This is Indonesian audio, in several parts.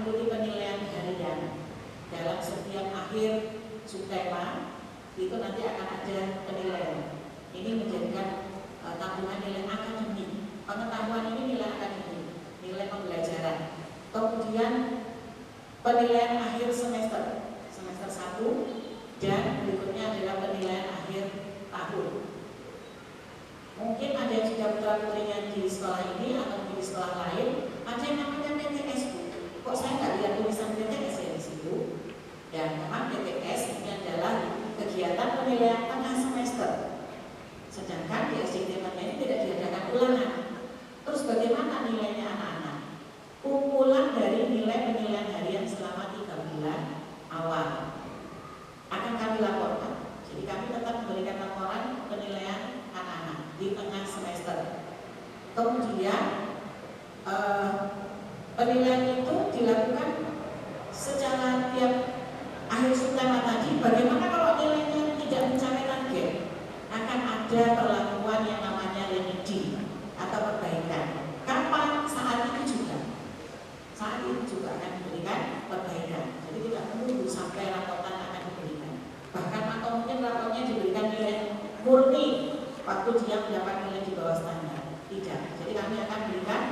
mengikuti penilaian harian dalam setiap akhir subtema itu nanti akan ada penilaian. Ini menjadikan tabungan nilai akademik. Pengetahuan ini nilai akademik, nilai pembelajaran. Kemudian penilaian akhir semester 1 dan berikutnya adalah penilaian akhir tahun. Mungkin ada yang sudah putra-putrinya di sekolah ini atau di sekolah lain, ada yang namanya PTS. Kok saya nggak lihat tulisan PTS ya di situ? Dan memang PTS ini adalah kegiatan penilaian tengah semester. Sedangkan di SDT ini tidak diadakan ulangan. Terus bagaimana nilainya anak-anak? Kumpulan dari nilai penilaian harian selama 3 bulan awal akan kami laporkan. Jadi kami tetap memberikan laporan penilaian anak-anak di tengah semester. Kemudian penilaian itu dilakukan secara tiap akhir subtema tadi. Bagaimana kalau nilainya tidak mencapai target? Akan ada perlakuan yang namanya remedi atau perbaikan. Kapan? Saat itu juga akan diberikan perbaikan. Jadi tidak menunggu sampai raporan akan diberikan. Bahkan atau mungkin raportnya diberikan nilai murni waktu dia mendapat nilai di bawah standar. Tidak. Jadi kami akan berikan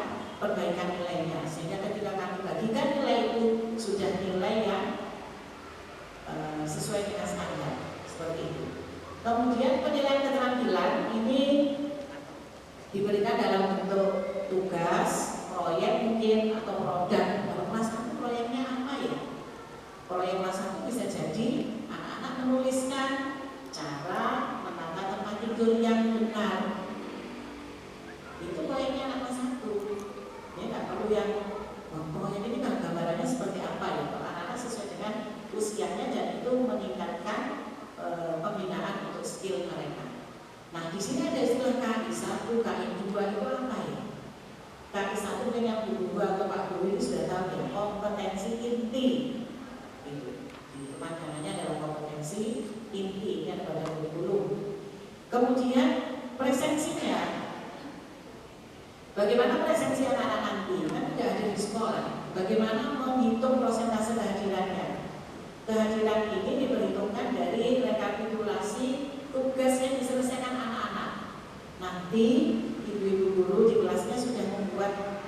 perbaikan nilainya. Sehingga ketika kami bagikan nilai itu sudah nilai yang sesuai dengan standar. Seperti itu. Kemudian penilaian keterampilan ini diberikan dalam bentuk tugas, proyek mungkin atau produk. Kalau kelas 1 proyeknya apa ya? Proyek kelas 1 bisa jadi anak-anak menuliskan cara menata tempat tidur yang benar. Itu proyeknya anak kelas 1. Ya nggak perlu yang proyek ini kan gambarannya seperti apa ya? Kalau anak-anak sesuai dengan usianya dan itu meningkatkan pembinaan untuk skill mereka. Nah di sini ada istilah KI1, KI2 itu apa ya? KI1 mungkin yang Bu atau Pak Guru itu sudah tahu ya, kompetensi inti. Itu pandangannya adalah kompetensi inti yang pada kurikulum. Kemudian presensinya, bagaimana presensi anak-anak nanti? Kan tidak ada di sekolah. Bagaimana menghitung prosentase kehadirannya? Kehadiran ini diperhitungkan dari rekapitulasi tugas yang diselesaikan anak-anak. Nanti ibu-ibu guru di kelasnya sudah membuat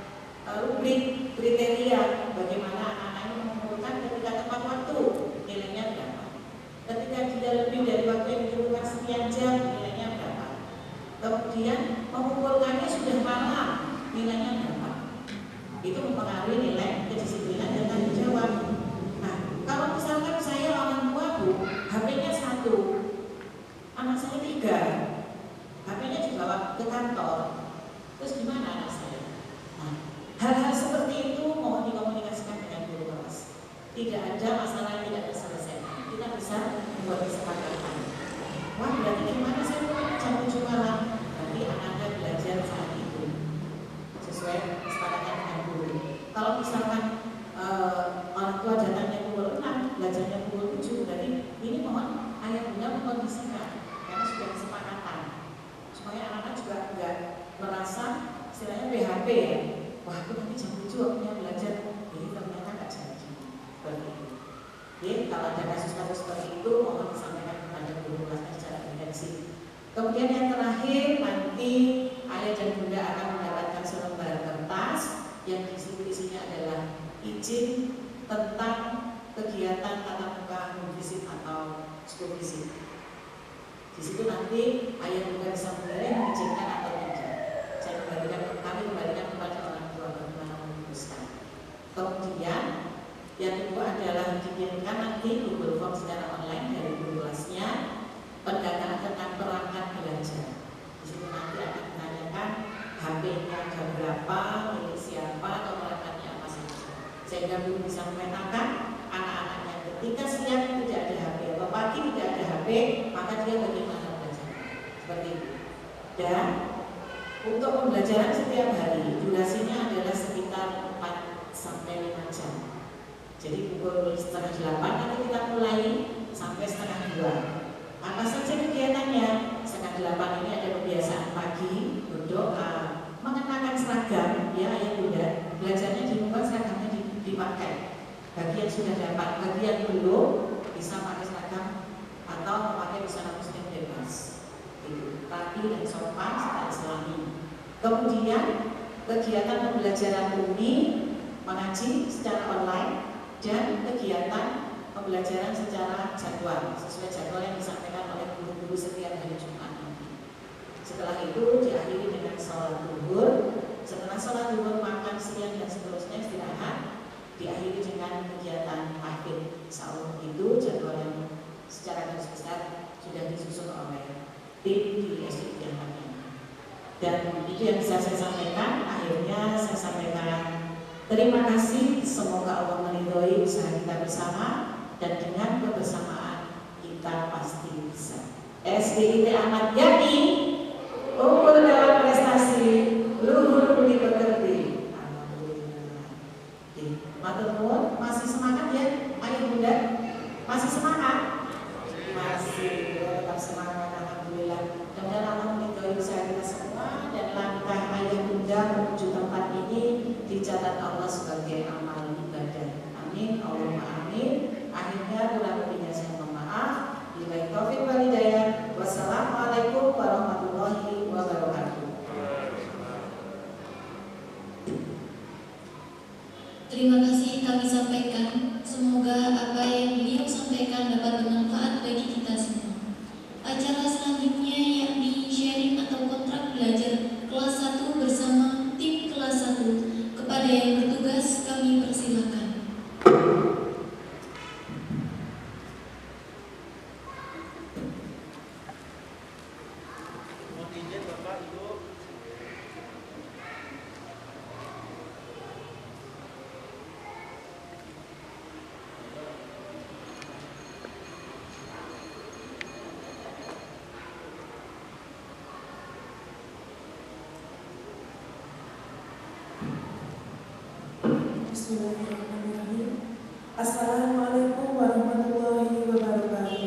rubrik kriteria bagaimana anak-anak ini mengumpulkan ketika tepat waktu, nilainya berapa. Ketika tidak lebih dari waktu yang ditentukan sekian jam, nilainya berapa. Kemudian mengumpulkannya sudah malam, nilainya berapa. Itu mempengaruhi nilai kedisiplinan dan tanggung jawab. Nah, kalau misalkan saya orang tua Bu, HP-nya 1, anak saya 3, HP-nya dibawa ke kantor, terus gimana anak saya? Nah, hal-hal seperti itu mohon dikomunikasikan dengan guru kelas. Tidak ada masalah yang tidak terselesaikan. Kita bisa membuat kesepakatan. Wah, berarti gimana saya punya jam 7 malam? Berarti anak-anak belajar saat itu sesuai kesepakatan dengan guru. Kalau misalkan orang tua datangnya pukul 6, belajarnya pukul 7, berarti ini mohon ayah bunda mengkondisikan karena sudah kesepakatan supaya anak-anak juga enggak merasa istilahnya PHP ya. Wah, aku nanti jam 7 waktunya belajar, jadi ternyata enggak jadi. Seperti itu. Jadi kalau ada kasus-kasus seperti itu mohon disampaikan kepada guru kelasnya secara intensif. Kemudian yang terakhir nanti ayah dan bunda akan mendapatkan selembar kertas yang isinya adalah izin tentang kegiatan tatap muka home visit atau school visit. Di situ nanti ayah bunda bisa memilih mengizinkan atau tidak. Kami kembalikan kepada orang tua bagaimana memutuskan. Kemudian yang kedua adalah dikirimkan nanti Google Form secara online dari guru kelasnya pendataan tentang perangkat belajar. Di situ nanti akan menanyakan HP-nya jam berapa, milik siapa atau perangkatnya apa saja. Sehingga guru bisa memetakan anak-anaknya ketika siang tidak ada HP atau pagi tidak ada HP, maka dia bagaimana belajar. Seperti itu. Dan untuk pembelajaran setiap hari durasinya adalah sekitar 4 sampai 5 jam. Jadi pukul 7:30 nanti kita mulai sampai 7:30. Apa saja kegiatannya? 7:30 ini ada kebiasaan pagi, berdoa, mengenakan seragam, ya ayah bunda. Belajarnya di rumah seragamnya dipakai. Bagi yang sudah dapat, bagi yang belum bisa pakai seragam atau memakai busana muslim bebas. Itu rapi dan sopan serta islami. Kemudian kegiatan pembelajaran murni mengaji secara online dan kegiatan pembelajaran secara jadwal sesuai jadwal yang disampaikan oleh guru-guru setiap hari Jumat. Setelah itu diakhiri dengan sholat zuhur. Setelah sholat zuhur makan siang dan seterusnya istirahat. Diakhiri dengan kegiatan akhir sahur. Itu jadwal yang secara garis besar sudah disusun oleh tim di SD Ahmadiyah. Dan itu yang bisa saya sampaikan. Akhirnya saya sampaikan terima kasih. Semoga Allah meridhoi usaha kita bersama dan dengan kebersamaan kita pasti bisa. SDIT Ahmadiyah unggul dalam prestasi, luhur budi pekerti. Alhamdulillah. Matur nuwun, masih semangat ya, Ayah Bunda? Masih semangat? Masih, ya, tetap semangat. Alhamdulillah. Dan Allah meridhoi usaha kita semua dan langkah Ayah Bunda menuju tempat ini dicatat Allah sebagai amal ibadah. Amin, Allahumma amin. Akhirnya kurang lebihnya saya mohon maaf. Billahi taufiq wal hidayah. Wassalamualaikum warahmatullahi wabarakatuh. Terima kasih kami sampaikan. Semoga apa yang beliau sampaikan dapat bermanfaat bagi kita semua. Acara selanjutnya yakni sharing atau kontrak belajar kelas 1 bersama tim kelas 1. Kepada yang bertugas kami persilakan. Bismillahirrahmanirrahim. Assalamualaikum warahmatullahi wabarakatuh.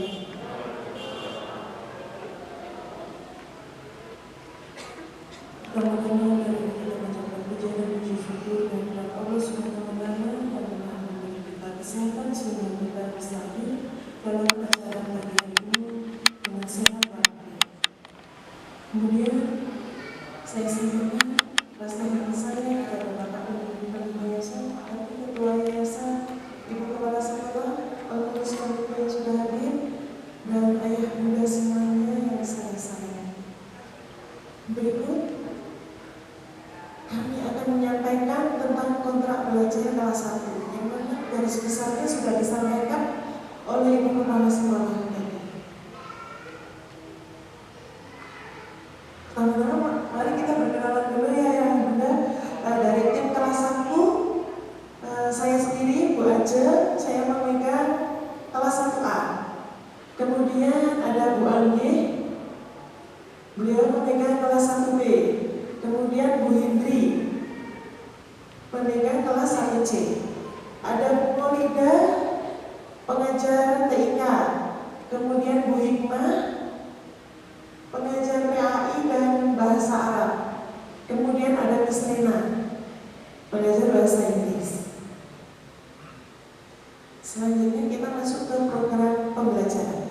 Pertama-tama dari kita mengucapkan puji dan puji syukur kehadirat Allah Subhanahu wa Ta'ala yang telah memberi kita kesehatan sehingga kita bisa hadir dalam acara pagi ini dengan sehat walafiat. Kemudian saya singgung rasa saya kepada Bapak Pemimpin Yayasan, Ketua Yayasan, Ibu Kepala Sekolah, pengurus panitia yang sudah hadir, dan ayah bunda semuanya yang saya sayang. Berikut kami akan menyampaikan tentang kontrak belajar kelas 1 yang mana garis besarnya sudah disampaikan oleh Ibu Kepala Sekolah. Pertama-tama mari kita berkenalan dulu ya yang bunda. Dari tim kelas 1 saya sendiri Bu Aja, saya memegang kelas 1A. Kemudian ada Bu Aldi, beliau memegang kelas 1B. Kemudian Bu Hindri memegang kelas 1C. Ada Bu Molida, pengajar TIK. Kemudian Bu Hikmah, pengajar PAI dan bahasa Arab. Kemudian ada Miss Nena, pengajar bahasa Inggris. Selanjutnya kita masuk ke program pembelajaran.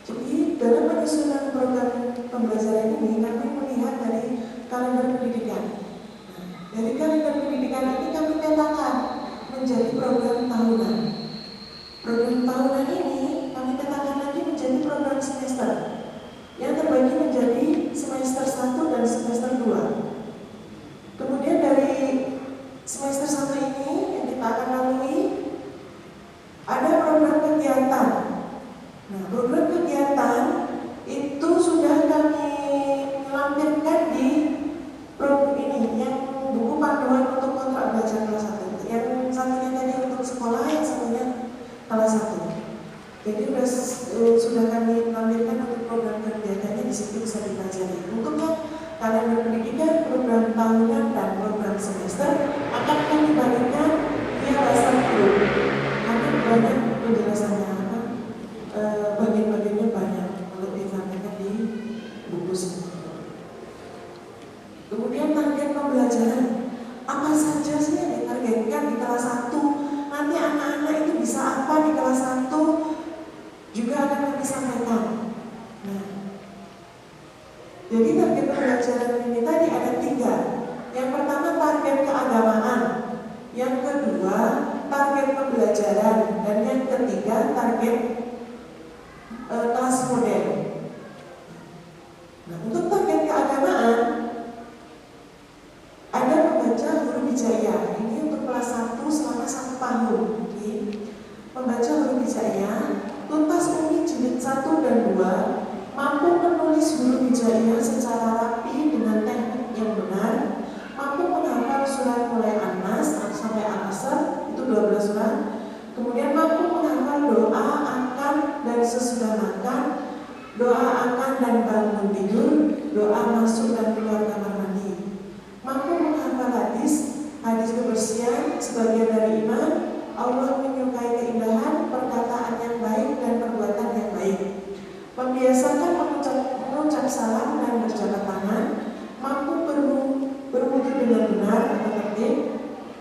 Jadi dalam penyusunan program pembelajaran ini kami melihat dari kalender pendidikan. Dari kalender pendidikan ini kami petakan menjadi program tahunan. Program tahunan ini kami petakan lagi menjadi program semester yang terbagi menjadi semester 1 dan semester 2. Kemudian dari semester 1 ini yang kita akan lalui ada program kegiatan. Nah, program kegiatan itu sudah kami lampirkan di program ini yang buku panduan untuk kontrak belajar kelas 1. Yang satunya tadi untuk sekolah, yang satu Jadi target pembelajaran ini tadi ada 3. Yang pertama target keagamaan, yang kedua target pembelajaran, dan yang ketiga target kelas model. Nah, untuk target keagamaan ada membaca huruf hijaiyah. Ini untuk kelas 1 selama 1 tahun. Oke. Membaca huruf hijaiyah, tuntas umi jilid 1 dan 2, mampu menulis huruf hijaiyah secara rapi dengan teknik yang benar, mampu menghafal surat mulai An-Nas sampai Al-Asr, itu 12 surat. Kemudian mampu menghafal doa akan dan sesudah makan, doa akan dan bangun tidur, doa masuk dan keluar kamar mandi. Mampu menghafal hadis kebersihan sebagian dari iman, Allah menyukai keindahan, perkataan yang baik dan perbuatan yang baik. Membiasakan mengucap salam dan berjabat tangan, mampu berwudu dengan benar atau tertib,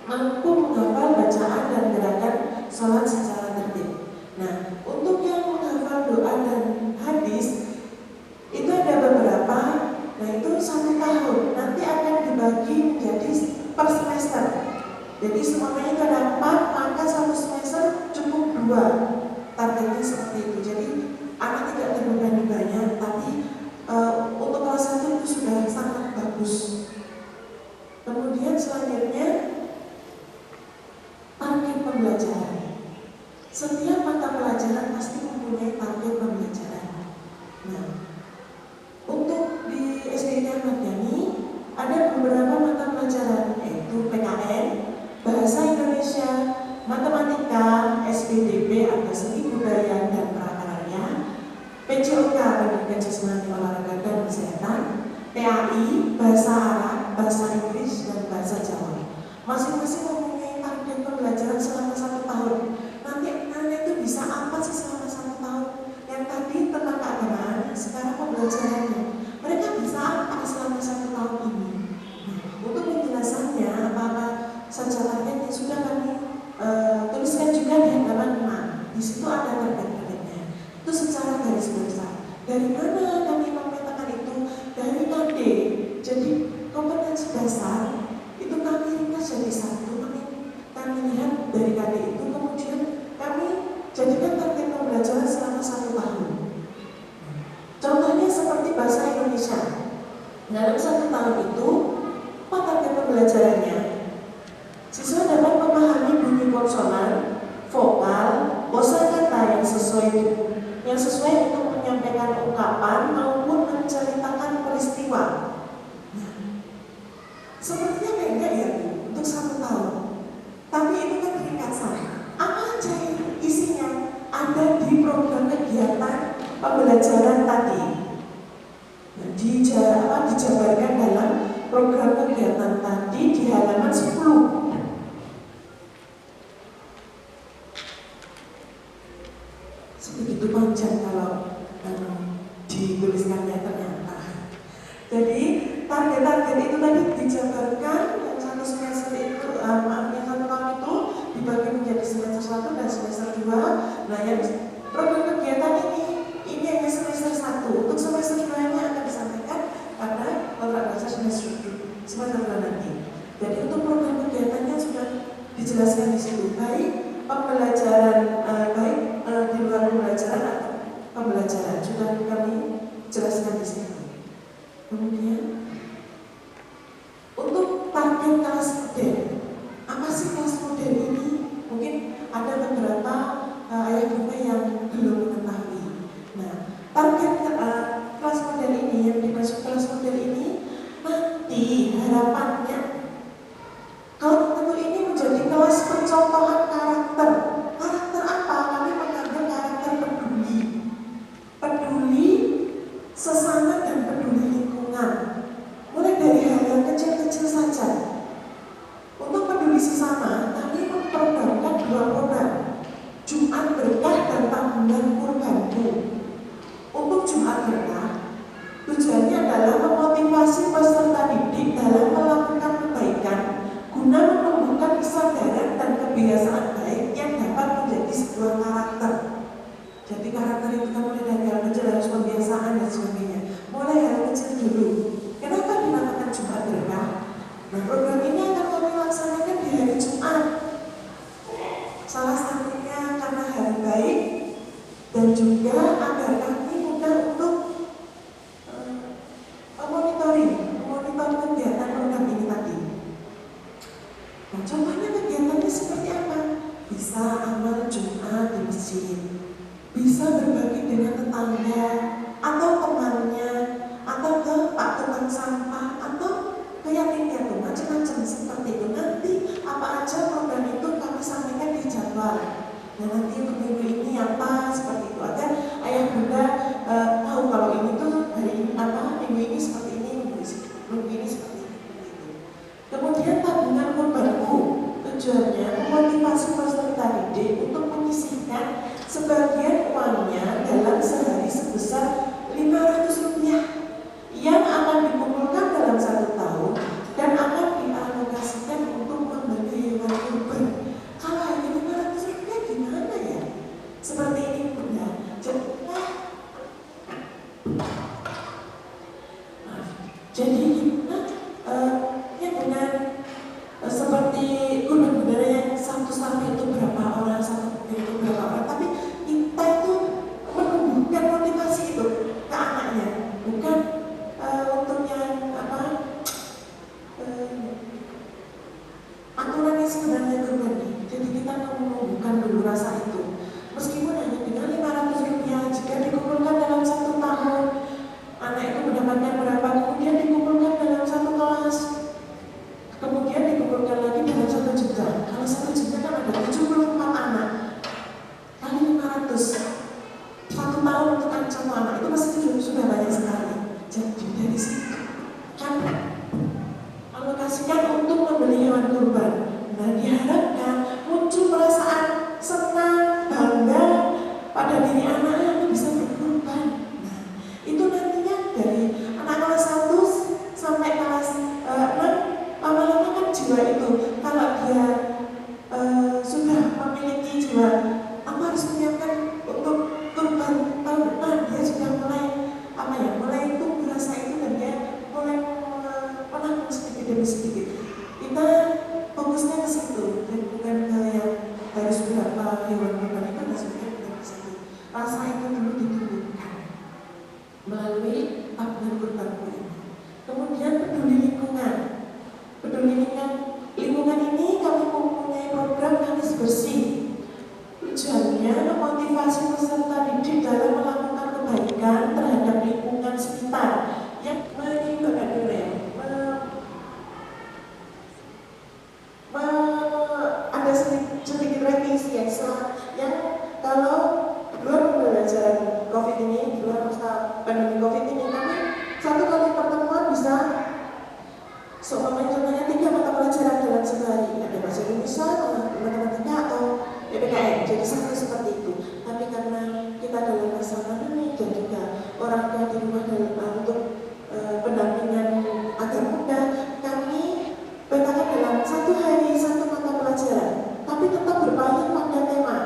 mampu menghafal bacaan dan gerakan salat secara tertib. Nah, untuk yang menghafal doa dan hadis itu ada beberapa. Nah, itu 1 tahun. Nanti akan dibagi menjadi per semester. Jadi semuanya itu ada 4, maka 1 semester cukup 2. Targetnya seperti itu. Jadi anak tidak terbebani banyak, tapi untuk kelas 1 itu sudah sangat bagus. Kemudian selanjutnya target pembelajaran. Setiap mata pelajaran pasti mempunyai target pembelajaran. Nah, untuk di SDIT Ahmad Yani ada beberapa mata pelajaran, yaitu PKN, Bahasa Indonesia, Matematika, SPDB atau Seni Budaya dan Prakarya, PJOK Pendidikan Jasmani Olahraga dan Kesehatan, PAI, Bahasa Arab, Bahasa Inggris dan Bahasa Jawa. Masing-masing mempunyai target pembelajaran selama 1 tahun. Nanti anak itu bisa apa sih selama 1 tahun? Yang tadi tentang keagamaan, sekarang pembelajarannya. Mereka bisa apa selama 1 tahun ini? Nah, untuk penjelasannya apa-apa saja targetnya sudah kami tuliskan juga di halaman 6. Di situ ada target-targetnya. Itu secara garis besar. Dari mana kami memetakan itu? Dari KD. Jadi kompetensi dasar itu kami ringkas jadi 1. Kami lihat dari KD itu, kemudian kami jadikan target pembelajaran selama 1 tahun. Contohnya seperti bahasa Indonesia. Dalam 1 tahun itu, apa target pembelajarannya? Siswa dapat memahami bunyi konsonan, vokal, kosakata yang sesuai untuk menyampaikan ungkapan maupun menceritakan peristiwa. Nah, sepertinya beda ya untuk 1 tahun. Tapi itu kan ringkasan. Apa aja isinya ada di program kegiatan pembelajaran tadi. Nah, dijabarkan dalam program kegiatan tadi di halaman 10. Sebegitu panjang kalau dituliskannya ternyata. Jadi target-target itu tadi dijabarkan dan 1 semester itu, yang 1 tahun itu dibagi menjadi semester 1 dan semester 2. Nah, yang program kegiatan ini hanya semester 1. Untuk semester 2-nya akan disampaikan pada kontrak kerja semester 2 nanti. Jadi untuk program kegiatannya sudah dijelaskan di situ, baik pembelajaran di luar pembelajaran atau pembelajaran sudah kami jelaskan di sini. Kemudian untuk target kelas model, apa sih kelas model ini? Mungkin ada beberapa ayah bunda yang belum mengetahui. Nah, target kelas model ini, yang dimaksud kelas model ini, nanti harapannya kalau tentu ini menjadi kelas pencontohan karakter. Karakter apa? Kami mengambil karakter peduli sesama dan peduli lingkungan. sebagian uangnya dalam sehari sebesar Rp500 yang akan dikumpulkan dalam 1 tahun dan akan dialokasikan untuk membeli hewan kurban. Kalau hanya Rp500 gimana ya? Seperti ini Bunda. Jadi kita ya dengan seperti kurban bendera yang satu sapi itu berapa orang, satu itu berapa orang, tapi kita itu menumbuhkan motivasi itu ke anaknya, bukan untuk yang aturan yang sebenarnya berbeda. Jadi kita menumbuhkan dulu rasa itu, meskipun hanya dengan Rp500 jika dikumpulkan dalam 1 tahun, anak itu mendapatkan berapa, kemudian dikumpulkan dalam 1 kelas, kemudian dikumpulkan lagi dalam 1 juta. Kalau 1 juta kan ada 74 anak kali 500, 1 tahun untuk satu anak itu pasti sudah banyak sekali. Jadi dari situ kan alokasikan untuk membeli hewan kurban. Nah, diharapkan muncul perasaan senang, bangga pada diri anak yang bisa berkurban. Nah, itu nantinya dari anak kelas 1 sampai kelas 6 lama-lama kan jiwa itu, kalau dia sudah memiliki jiwa aku harus menyiapkan untuk kurban tahun depan, dia sudah mulai tumbuh rasa itu dan dia mulai menabung sedikit demi sedikit. Kita fokusnya ke situ dan bukan ke yang harus berapa hewan kurban itu, harus bukan ke situ. Rasa itu dulu ditumbuhkan melalui tabungan kurban ini. Kemudian peduli lingkungan. Peduli lingkungan ini kami mempunyai program Kamis Bersih. Tujuannya memotivasi peserta didik dalam melakukan kebaikan terhadap lingkungan sekitar yang menyebabkan ada sedikit revisi yang kalau luar pembelajaran COVID ini, luar masa pandemi COVID ini, kami 1 kali pertemuan bisa contohnya 3 mata pelajaran dalam sehari, ada bahasa Indonesia, matematika atau PPKN, jadi satu seperti itu. Tapi karena kita dalam masa pandemi dan juga orang tua di rumah untuk pendampingan agar mudah, kami petakan dalam 1 hari 1 mata pelajaran, tapi tetap berpaling pada tema.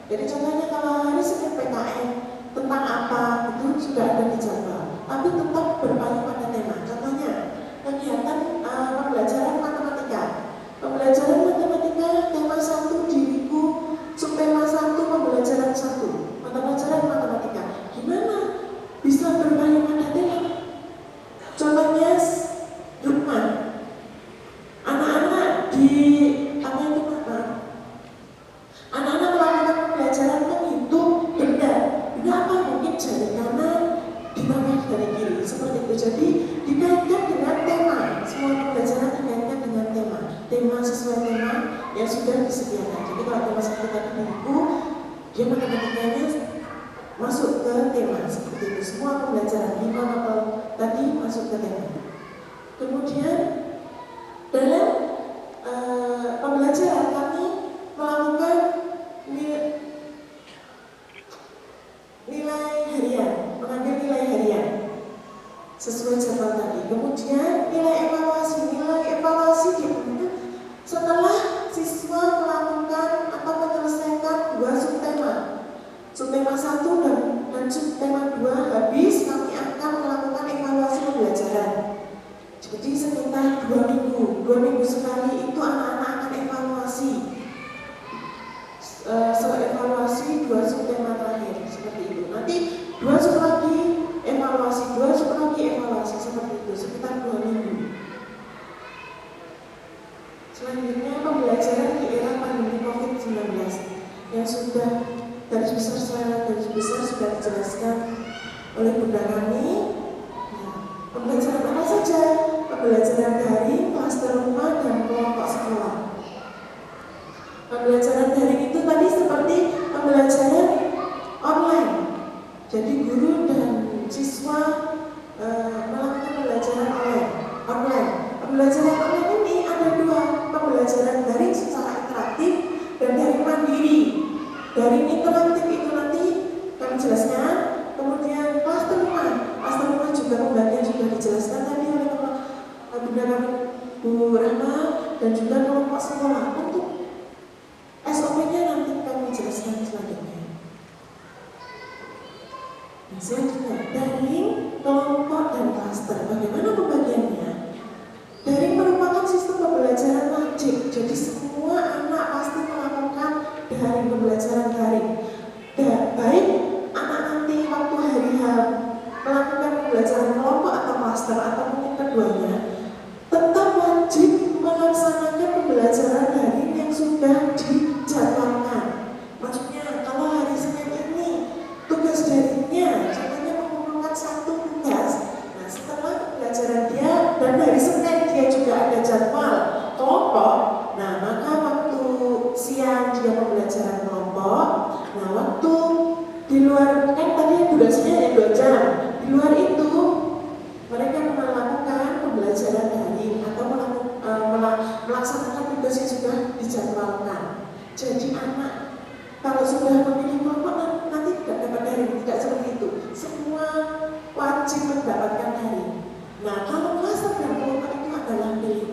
Jadi contohnya kalau hari Senin PKN tentang apa itu sudah ada di jadwal, tapi tetap berpaling pada tema. Contohnya kegiatan pembelajaran matematika. Pembelajaran matematika tema 1 di minggu subtema 1 pembelajaran 1 mata pelajaran matematika. Gimana bisa berpaling pada tema? Contohnya rumah. Anak-anak di anak-anak melakukan pembelajaran menghitung benda. Benda apa? Mungkin jari kanan ditambah jari kiri, seperti itu. Jadi dikaitkan dengan tema. Semua pembelajaran dikaitkan dengan tema. Tema sesuai tema yang sudah disediakan. Jadi kalau tema satu tadi di buku, dia matematikanya masuk ke tema seperti itu. Semua pembelajaran 5 mapel tadi masuk ke tema. Kemudian dalam pembelajaran kami melakukan nilai harian, mengambil nilai harian sesuai jadwal tadi. Kemudian nilai evaluasi diberikan setelah siswa melakukan atau menyelesaikan 2 subtema. Subtema 1 dan subtema 2 habis, kami akan melakukan evaluasi pembelajaran. Jadi sekitar 2 minggu sekali itu anak-anak akan evaluasi. Evaluasi 2 subtema terakhir seperti itu. Nanti 2 sub lagi evaluasi, 2 sub lagi evaluasi, seperti itu sekitar 2 minggu. Selanjutnya pembelajaran di era pandemi COVID-19 yang sudah garis besar sudah dijelaskan oleh Bunda kami. Pembelajaran apa saja? Pembelajaran daring, klaster rumah dan dan juga kelompok sekolah. Untuk SOP-nya nanti kami jelaskan selanjutnya. Nah, selanjutnya, daring, kelompok, dan klaster. Bagaimana pembagiannya? Daring merupakan sistem pembelajaran wajib, jadi semua anak pasti melakukan daring, pembelajaran daring. Dan baik anak nanti waktu hari H melakukan pembelajaran kelompok atau klaster atau mungkin keduanya, tetap wajib melaksanakan pembelajaran daring yang sudah dijadwalkan. Maksudnya kalau hari Senin ini tugas daringnya contohnya mengumpulkan satu tugas, nah setelah pembelajaran dia dan hari Senin dia juga ada jadwal kelompok, nah maka waktu siang dia pembelajaran kelompok, nah waktu di luar kan tadi durasinya hanya 2 jam, di luar itu mereka melakukan pembelajaran daring atau melaksanakan tugas yang sudah dijadwalkan. Jadi anak kalau sudah memilih kelompok nanti tidak dapat daring, tidak seperti itu. Semua wajib mendapatkan daring. Nah kalau klaster dan kelompok itu adalah pilih.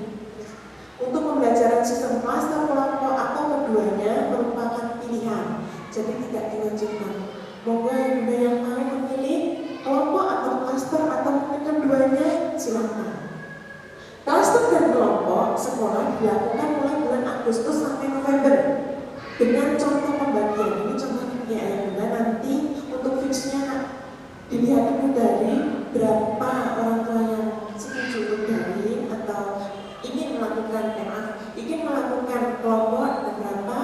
Untuk pembelajaran sistem klaster, kelompok atau keduanya merupakan pilihan. Jadi tidak diwajibkan. Monggo yang mau memilih kelompok atau klaster atau mungkin keduanya silakan. Klaster dan kelompok sekolah dilakukan mulai bulan Agustus sampai November dengan contoh pembagian. Ini contohnya ya Bunda, nanti untuk fixnya dilihat dulu dari berapa orang tua yang setuju untuk daring atau ingin melakukan kelompok dan berapa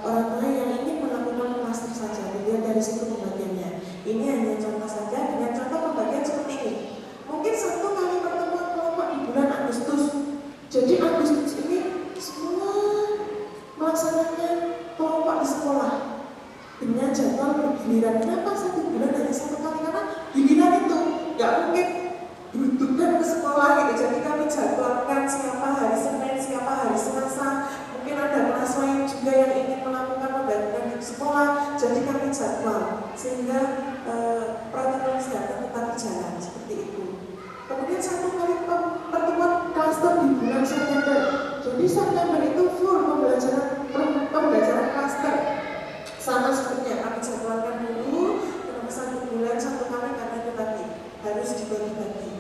orang tua yang ingin melakukan klaster saja. Dilihat dari situ pembagiannya. Ini hanya contoh saja dengan contoh pembagian seperti ini. Mungkin 1 kali pertemuan kelompok di bulan Agustus. Jadi Agustus ini semua melaksanakan kelompok di sekolah dengan jadwal bergiliran. Kenapa 1 bulan hanya 1 kali? Karena giliran itu nggak mungkin dudukkan ke sekolah gitu. Jadi kami jadwalkan siapa hari Senin, siapa hari Selasa. Mungkin ada kelas lain juga yang ingin melakukan pembelajaran di sekolah. Jadi kami jadwal sehingga protokol kesehatan tetap berjalan seperti itu. Kemudian 1 kali pertemuan klaster di bulan September. Jadi September itu full pembelajaran klaster. Sama seperti yang kami jadwalkan dulu, dalam 1 bulan 1 kali karena itu tadi harus dibagi-bagi.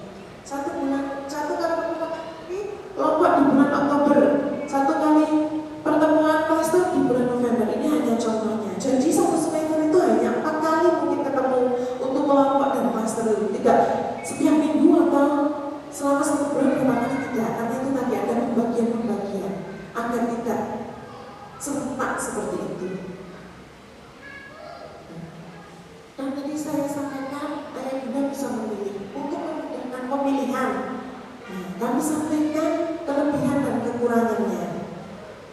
1 kali pertemuan kelompok di bulan Oktober, 1 kali pertemuan klaster di bulan November. Ini hanya contohnya. Jadi 1 semester itu hanya 4 kali mungkin ketemu untuk kelompok dan klaster. Tidak setiap minggu atau selama 1 bulan berapa kali, tidak. Karena itu tadi ada pembagian agar tidak serentak seperti itu. Dan tadi saya sampaikan ayah bunda bisa memilih untuk memudahkan pemilihan. Nah, kami sampaikan kelebihan dan kekurangannya.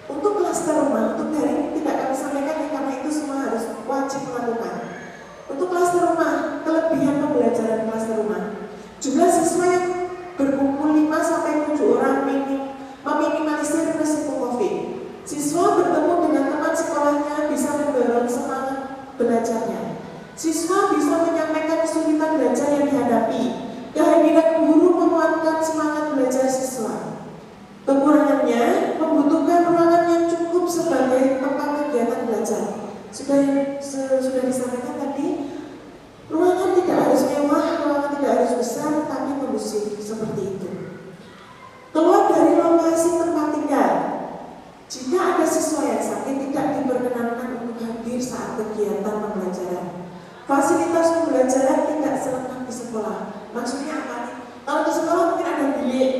Untuk klaster rumah, untuk daring tidak kami sampaikan ya, karena itu semua harus wajib melakukan. Untuk klaster rumah, kelebihan pembelajaran klaster rumah, jumlah siswa yang berkumpul 5-7 orang meminimalisir risiko COVID. Siswa bertemu dengan teman sekolahnya bisa mendorong semangat belajarnya. Siswa bisa menyampaikan kesulitan belajar yang dihadapi. Kehadiran guru menguatkan semangat belajar siswa. Kekurangannya membutuhkan ruangan yang cukup sebagai tempat kegiatan belajar. Sudah disampaikan tadi, ruangan tidak harus mewah, ruangan tidak harus besar, tapi kondusif seperti itu. Keluar dari lokasi tempat tinggal. Jika ada siswa yang sakit tidak diperkenankan untuk hadir saat kegiatan pembelajaran. Fasilitas pembelajaran tidak selengkap di sekolah. Maksudnya apa nih? Kalau di sekolah mungkin ada bilik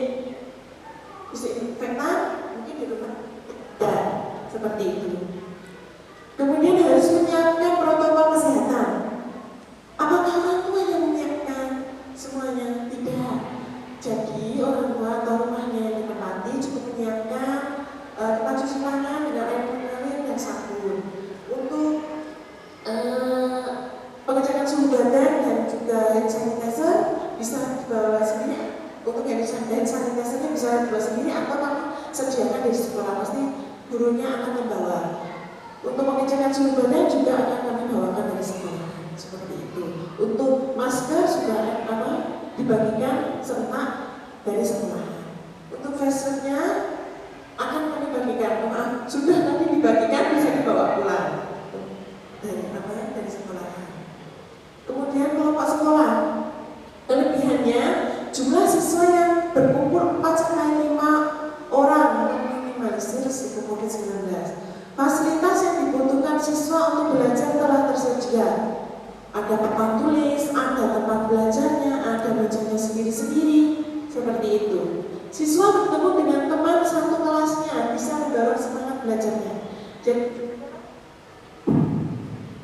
disinfektan, mungkin di rumah ya, seperti itu. Kemudian harus menyiapkan protokol kesehatan. Apakah orang tua yang menyiapkan semuanya? Tidak. Jadi orang tua atau rumahnya yang ditempati cukup menyiapkan tempat cuci tangan dengan air mengalir dan sabun. Untuk pengecekan suhu badan dan juga hand sanitizer bisa dibawa sendiri. Untuk hand sanitizernya bisa dibawa sendiri atau kamu sediakan di sekolah, pasti gurunya akan membawa. Untuk pengecekan suhu badan juga akan kami bawakan dari sekolah, seperti itu. Untuk masker sudah dibagikan serentak dari sekolah. Untuk face-nya sudah nanti dibagikan bisa dibawa pulang dari sekolahan. Kemudian kelompok sekolah, kelebihannya jumlah siswa yang berkumpul 4-5 orang untuk minimalisir risiko COVID-19. Fasilitas yang dibutuhkan siswa untuk belajar telah tersedia. Ada papan tulis, ada tempat belajarnya, ada mejanya sendiri-sendiri, seperti itu. Siswa bertemu dengan teman satu kelasnya, bisa mendorong semangat belajarnya.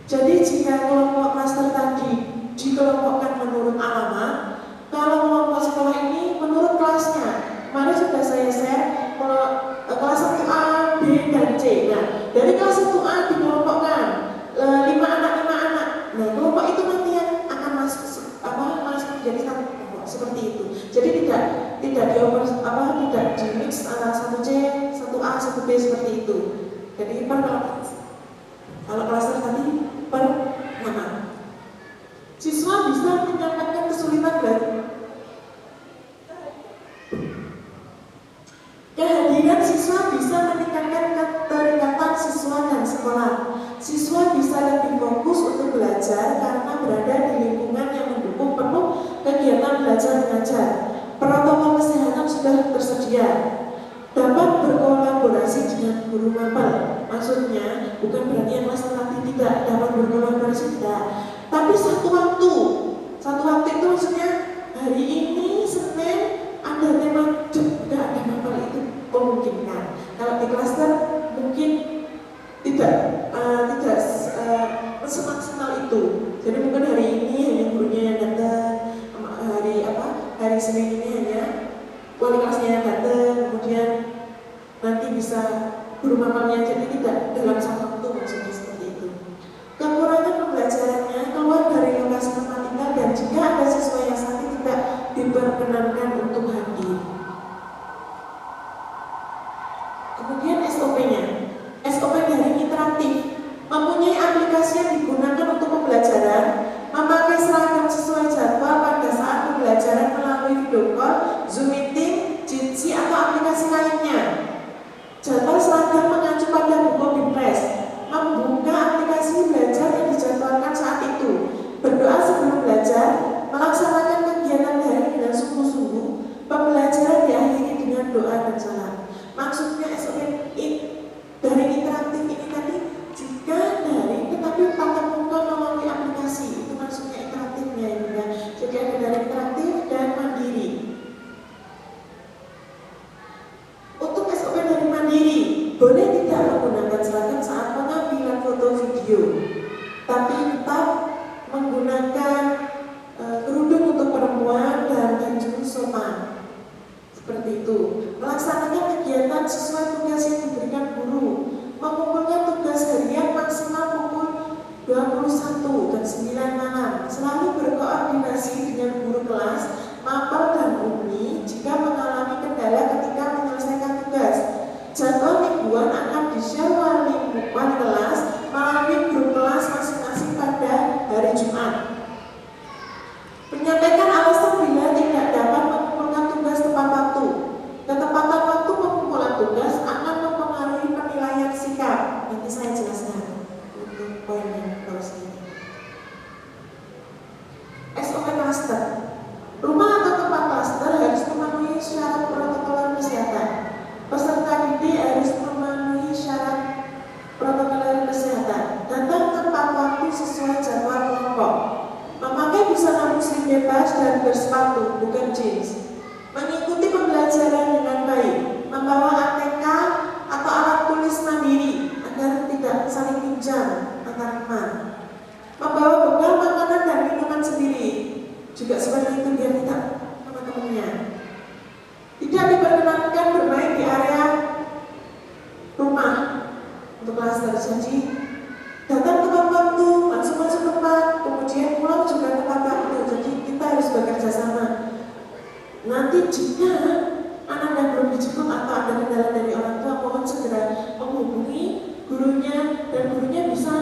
Jadi jika kelompok klaster tadi dikelompokkan menurut alamat, kalau kelompok sekolah ini menurut kelasnya. Kemarin sudah saya share kelas 1A, B, dan C. Nah, dari kelas 1A dikelompokkan 5 anak. Nah, kelompok itu nanti yang akan masuk menjadi satu kelompok seperti itu. Jadi tidak di mix antara 1C, 1A, 1B seperti itu. Jadi kalau klaster tadi per nama. Siswa bisa menyampaikan kesulitan belajar. Kehadiran siswa bisa meningkatkan keterikatan siswa dan sekolah. Siswa bisa lebih fokus untuk belajar karena berada di lingkungan yang mendukung penuh kegiatan belajar mengajar. Protokol kesehatan sudah tersedia. Dapat berkolaborasi dengan guru mapel. Maksudnya bukan berarti yang kelas nanti tidak dapat berkolaborasi, tidak. Tapi satu waktu itu maksudnya hari ini Senin ada tema juga ada mapel, itu memungkinkan. Kalau di klaster mungkin tidak semaksimal itu. Jadi mungkin hari ini hanya gurunya yang datang, hari Senin ini hanya wali kelasnya yang datang, kemudian nanti bisa guru mapelnya, jadi tidak dalam satu waktu, maksudnya seperti itu. Kekurangan pembelajarannya keluar dari lokasi tempat tinggal, dan jika ada siswa yang sakit tidak diperkenankan untuk hadir. Kemudian SOP-nya, SOP daring interaktif, mempunyai aplikasi yang digunakan untuk pembelajaran, memakai seragam sesuai jadwal pada saat pembelajaran melalui video call, Zoom meeting, Jitsi atau aplikasi lainnya. Jadwal seragam mengacu pada buku Bimpres, membuka aplikasi belajar yang dijadwalkan saat itu, berdoa sebelum belajar, melaksanakan kegiatan daring dengan sungguh-sungguh, pembelajaran diakhiri dengan doa dan salam. Maksudnya SOP daring interaktif ini tadi jika daring tetapi tatap muka melalui aplikasi, itu maksudnya interaktifnya ini ya. Jadi ada daring interaktif dan mandiri. Untuk SOP dari mandiri, boleh tidak menggunakan seragam saat pengambilan foto video, tapi tetap menggunakan kerudung untuk perempuan dan baju sopan. Seperti itu. Melaksanakan kegiatan sesuai tugas yang diberikan guru, mengumpulkan tugas harian maksimal pukul 21 dan 9 malam, selalu berkoordinasi dengan guru kelas, mapel dan umi jika mengalami kendala ketika menyelesaikan tugas. Jadwal mingguan akan di-share wali kelas melalui grup kelas masing-masing pada hari Jumat. Menyampaikan alasan bila tidak dapat mengumpulkan tugas tepat waktu. Ketepatan waktu pengumpulan tugas akan mempengaruhi penilaian sikap. Nanti saya jelaskan untuk poin yang terus ini. SOP klaster. Rumah atau tempat klaster harus memenuhi syarat protokol kesehatan. Peserta didik harus memenuhi syarat protokol kesehatan. Datang tepat waktu sesuai jadwal kelompok. Memakai busana muslim bebas dan bersepatu, bukan jeans. Mengikuti pembelajaran dengan baik. Membawa ATK atau alat tulis mandiri agar tidak saling pinjam antar teman. Membawa bekal makanan dan minuman sendiri, juga seperti itu biar tidak teman-temannya. Tidak diperkenankan bermain di area rumah untuk klaster. Jadi datang tepat waktu, masuk tempat, kemudian pulang juga tepat waktu. Jadi kita harus bekerja sama. Nanti jika anak belum dijemput atau ada kendala dari orang tua, mohon segera menghubungi gurunya, dan gurunya bisa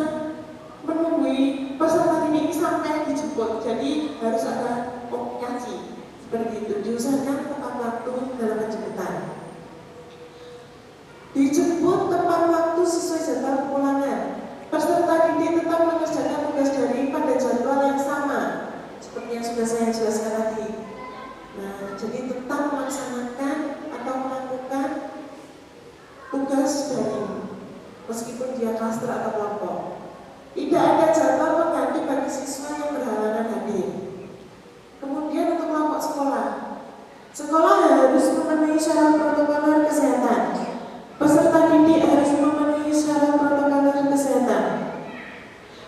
menunggu peserta ini sampai dijemput. Jadi harus ada komunikasi seperti itu. Diusahakan tepat waktu dalam penjemputan. Dijemput tepat waktu saya jelaskan tadi. Nah, jadi tetap melaksanakan atau melakukan tugas daring meskipun dia klaster atau kelompok. Tidak ada jadwal pengganti bagi siswa yang berhalangan hadir. Kemudian untuk kelompok sekolah, sekolah harus memenuhi syarat protokol kesehatan. Peserta didik harus memenuhi syarat protokol kesehatan.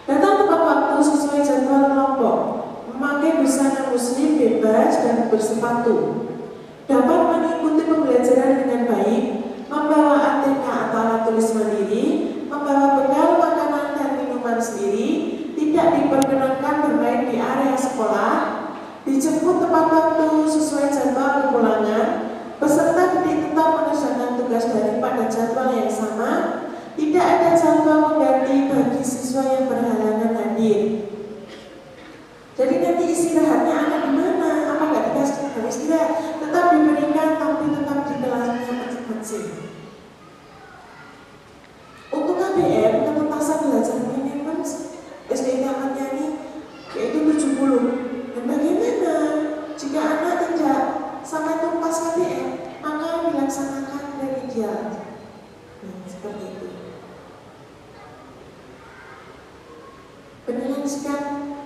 Datang tepat waktu sesuai jadwal kelompok, memakai busana muslim bebas dan bersepatu, dapat mengikuti pembelajaran dengan baik, membawa ATK atau alat tulis mandiri, membawa bekal makanan dan minuman sendiri, tidak diperkenankan bermain di area sekolah, dijemput tepat waktu sesuai jadwal kepulangan, peserta didik tetap mengerjakan tugas daring pada jadwal yang sama, tidak ada jadwal pengganti bagi siswa yang berhalangan hadir. Jadi nanti istirahatnya anak di mana? Apa nggak dikasih istirahat? Tetap diberikan, tapi tetap di kelasnya masing-masing. Untuk KBM, ketuntasan belajar minimum SD Taman Yani yaitu 70. Dan bagaimana jika anak tidak sampai tuntas KBM, maka dilaksanakan remedial. Nah, seperti itu. Penilaian sikap.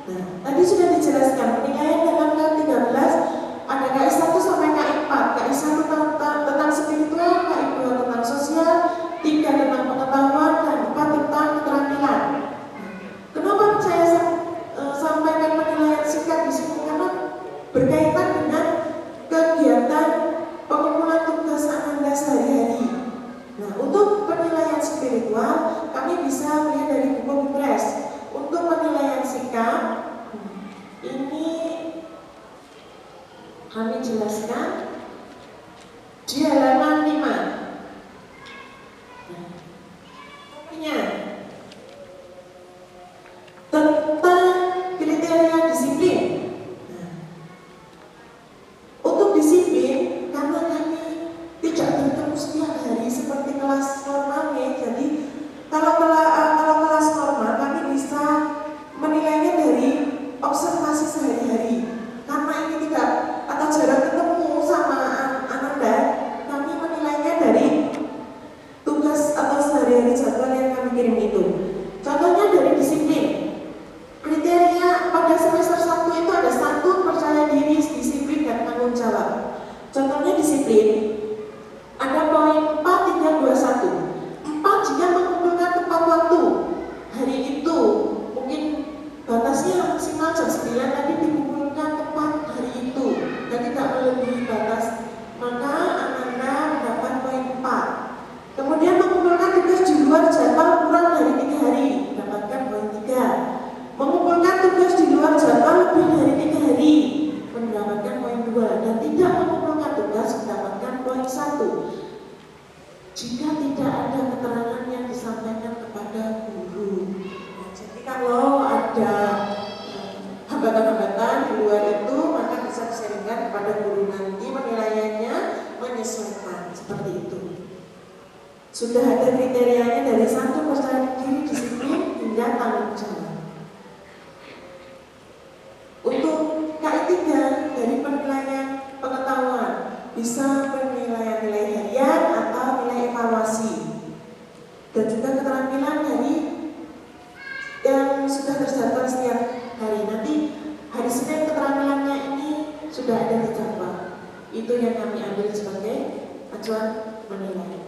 Nah, tadi sudah dijelaskan penilaian dalam K13 ada KI 1 sampai KI 4. KI 1 tentang spiritual, KI 2 tentang sosial, 3 tentang pengetahuan, dan 4 tentang keterampilan. Kenapa saya sampaikan penilaian sikap di sini? Karena berkaitan dengan kegiatan pengumpulan tugas Anda sehari-hari. Nah, untuk penilaian spiritual kami bisa melihat dari buku Bipres. Untuk penilaian sikap ini kami jelaskan di halaman 5. Tentang kriteria disiplin. Untuk disiplin, karena kami tidak bertemu setiap hari seperti kelas normalnya, jadi kalau kelas normal kami bisa menilainya dari observasi sehari-hari. Karena ini tidak atau jarang ketemu sama Ananda, kami menilainya dari tugas atau sehari-hari jadwal yang kami kirim itu. Contohnya dari disiplin. Kriteria pada semester 1 itu ada 1 percaya diri, disiplin, dan tanggung jawab. Contohnya disiplin, ada poin 4, 3, 2, 1. 4 jika mengumpulkan tepat waktu. Hari itu mungkin batasnya maksimal jam 9, tapi dikumpulkan tepat hari itu dan tidak melebihi batas, maka Ananda mendapat poin 4. Kemudian mengumpulkan tugas di luar jadwal kurang dari 3 hari, mendapatkan poin 3. Mengumpulkan tugas di luar jadwal lebih dari 3 hari, mendapatkan poin 2. Dan tidak mengumpulkan tugas, mendapatkan poin 1. Jika tidak ada keterangan yang disampaikan kepada guru. Nah, jadi kalau ada hambatan-hambatan di luar itu, maka bisa disampaikan kepada guru, nanti penilaiannya menyesuaikan seperti itu. Sudah ada kriterianya dari 1 percaya diri, disiplin, hingga tanggung jawab. Untuk KI 3 dari penilaian pengetahuan bisa penilaian nilai harian atau nilai evaluasi, dan juga keterampilan dari yang sudah terjadwal setiap hari. Nanti hari Senin keterampilannya ini sudah ada di jadwal. Itu yang kami ambil sebagai acuan menilai.